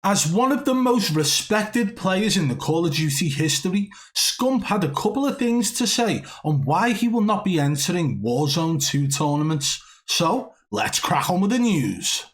As one of the most respected players in the Call of Duty history, Scump had a couple of things to say on why he will not be entering Warzone 2 tournaments. So, let's crack on with the news.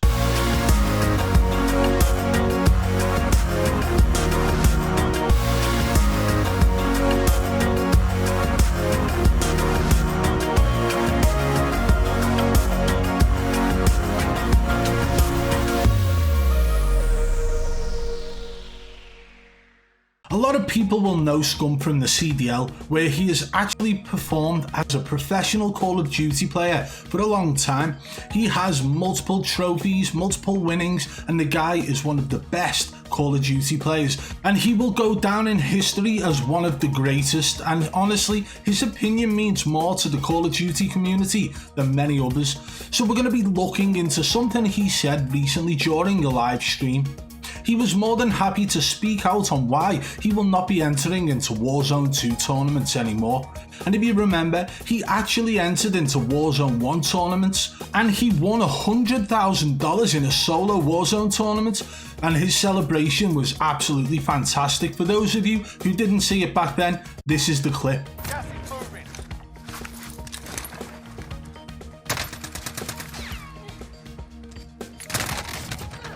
A lot of people will know Scump from the CDL, where he has actually performed as a professional Call of Duty player for a long time. He has multiple trophies, multiple winnings, and the guy is one of the best Call of Duty players, and he will go down in history as one of the greatest, and honestly, his opinion means more to the Call of Duty community than many others. So we're going to be looking into something he said recently during a live stream. He was more than happy to speak out on why he will not be entering into Warzone 2 tournaments anymore. And if you remember, he actually entered into Warzone 1 tournaments and he won $100,000 in a solo Warzone tournament, and his celebration was absolutely fantastic. For those of you who didn't see it back then, this is the clip.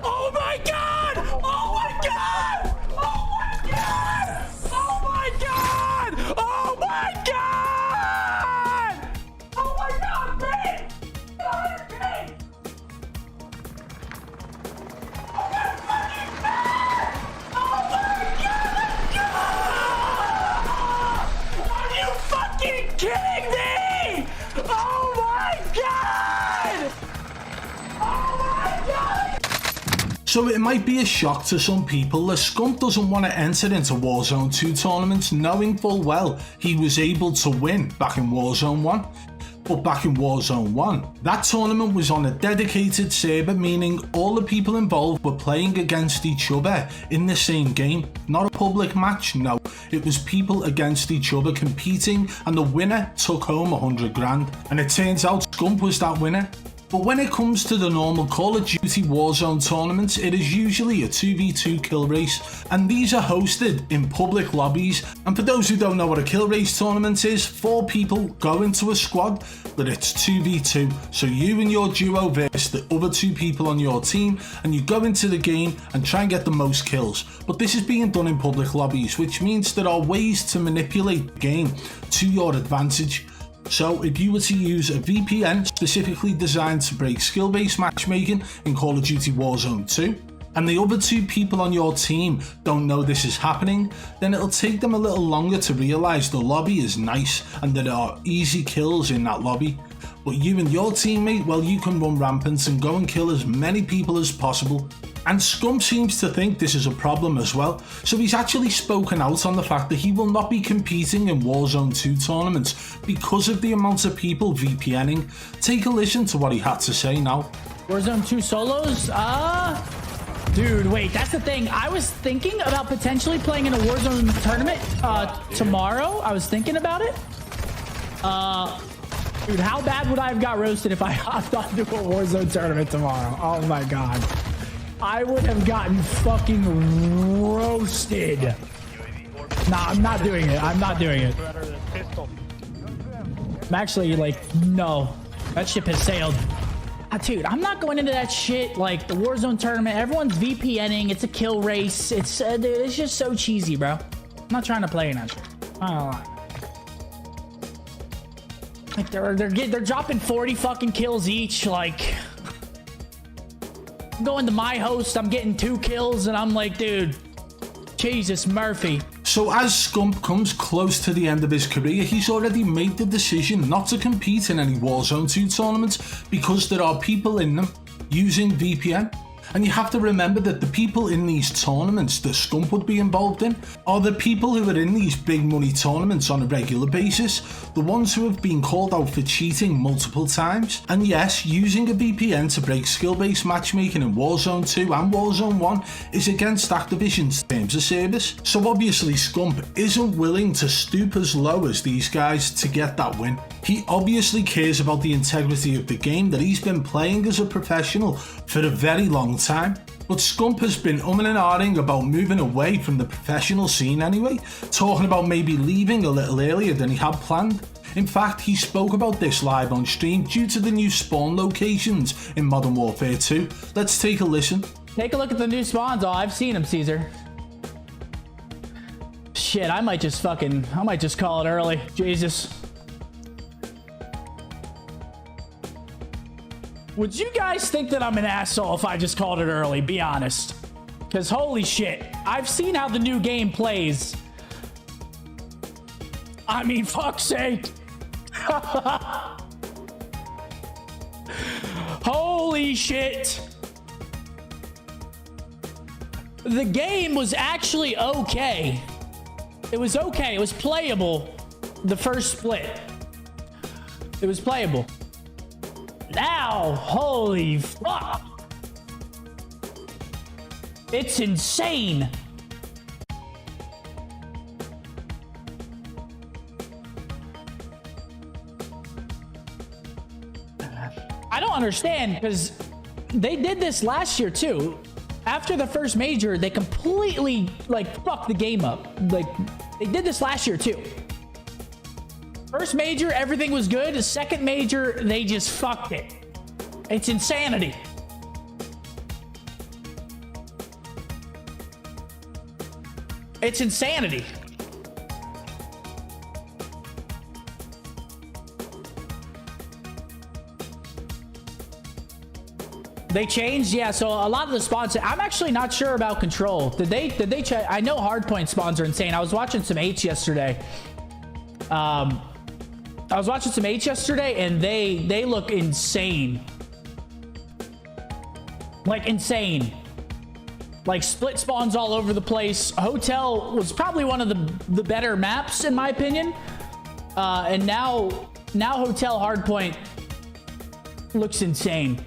Oh my god! Oh my god! Oh my god! Oh my god! Oh my god! Oh my god, Pete! God, Pete! Oh my fucking god! Oh my god! Are you fucking kidding me? Oh my god! Oh my god! So it might be a shock to some people that Scump doesn't want to enter into Warzone 2 tournaments, knowing full well he was able to win back in Warzone 1. But back in Warzone 1, that tournament was on a dedicated server, meaning all the people involved were playing against each other in the same game. Not a public match, no. It was people against each other competing, and the winner took home 100 grand. And it turns out Scump was that winner. But when it comes to the normal Call of Duty Warzone tournaments, it is usually a 2v2 kill race, and these are hosted in public lobbies. And for those who don't know what a kill race tournament is, 4 people go into a squad, but it's 2v2. So you and your duo versus the other 2 people on your team, and you go into the game and try and get the most kills. But this is being done in public lobbies, which means there are ways to manipulate the game to your advantage. So if you were to use a VPN specifically designed to break skill-based matchmaking in Call of Duty Warzone 2, and the other 2 people on your team don't know this is happening, then it'll take them a little longer to realise the lobby is nice and there are easy kills in that lobby. But you and your teammate, well, you can run rampant and go and kill as many people as possible. And Scump seems to think this is a problem as well, so he's actually spoken out on the fact that he will not be competing in Warzone 2 tournaments because of the amount of people VPNing. Take a listen to what he had to say now. Warzone 2 solos? Dude, wait, that's the thing. I was thinking about potentially playing in a Warzone tournament tomorrow. I was thinking about it. Dude, how bad would I have got roasted if I hopped onto a Warzone tournament tomorrow? Oh my god. I would have gotten fucking roasted. Nah, I'm not doing it. I'm not doing it. I'm actually like, no. That ship has sailed. Dude, I'm not going into that shit. Like, the Warzone tournament, everyone's VPNing. It's a kill race. It's, dude, it's just so cheesy, bro. I'm not trying to play in that shit. I don't know. Like, they're dropping 40 fucking kills each, like... I'm going to my host, I'm getting 2 kills, and I'm like, dude, Jesus Murphy. So as Scump comes close to the end of his career, he's already made the decision not to compete in any Warzone 2 tournaments because there are people in them using VPN. And you have to remember that the people in these tournaments that Scump would be involved in are the people who are in these big money tournaments on a regular basis, the ones who have been called out for cheating multiple times. And yes, using a VPN to break skill-based matchmaking in Warzone 2 and Warzone 1 is against Activision's terms of service. So obviously Scump isn't willing to stoop as low as these guys to get that win. He obviously cares about the integrity of the game that he's been playing as a professional for a very long time. But Scump has been umming and ahhing about moving away from the professional scene anyway, talking about maybe leaving a little earlier than he had planned. In fact, he spoke about this live on stream due to the new spawn locations in Modern Warfare 2. Let's take a listen. Take a look at the new spawns. Oh, I've seen them, Caesar. Shit, I might just call it early. Jesus. Would you guys think that I'm an asshole if I just called it early? Be honest. Because holy shit, I've seen how the new game plays. I mean, fuck's sake. Holy shit. The game was actually okay. It was okay. It was playable. The first split. It was playable. Now, holy fuck. It's insane. I don't understand because they did this last year too. After the first major, they completely fucked the game up. Like they did this last year too. First major, everything was good. The second major, they just fucked it. It's insanity. It's insanity. They changed, yeah. So a lot of the spawns, I'm actually not sure about control. Did they check? I know hardpoint spawns are insane. I was watching some H yesterday. And they look insane. Like insane. Like split spawns all over the place. Hotel was probably one of the better maps in my opinion. And now Hotel Hardpoint looks insane.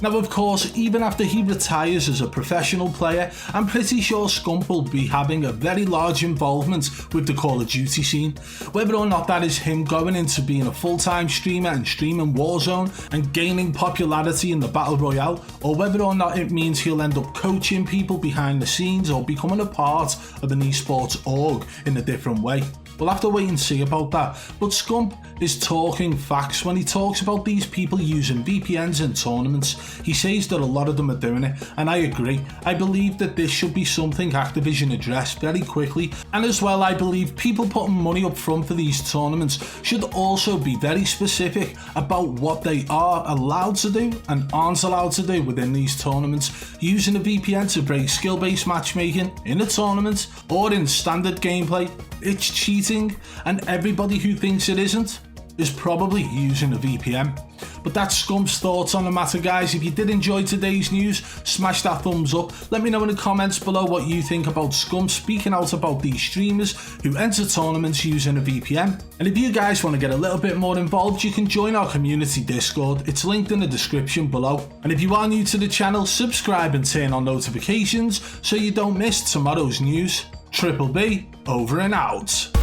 Now, of course, even after he retires as a professional player, I'm pretty sure Scump will be having a very large involvement with the Call of Duty scene. Whether or not that is him going into being a full-time streamer and streaming Warzone and gaining popularity in the Battle Royale, or whether or not it means he'll end up coaching people behind the scenes or becoming a part of an esports org in a different way. We'll have to wait and see about that, but Scump is talking facts when he talks about these people using VPNs in tournaments. He says that a lot of them are doing it, and I agree. I believe that this should be something Activision address very quickly, and as well I believe people putting money up front for these tournaments should also be very specific about what they are allowed to do and aren't allowed to do within these tournaments. Using a VPN to break skill-based matchmaking in a tournament or in standard gameplay, it's cheating, and everybody who thinks it isn't is probably using a VPN. But that's Scump's thoughts on the matter, guys. If you did enjoy today's news, smash that thumbs up. Let me know in the comments below what you think about Scump speaking out about these streamers who enter tournaments using a VPN. And if you guys want to get a little bit more involved, you can join our community Discord. It's linked in the description below. And if you are new to the channel, subscribe and turn on notifications so you don't miss tomorrow's news. Triple B, over and out.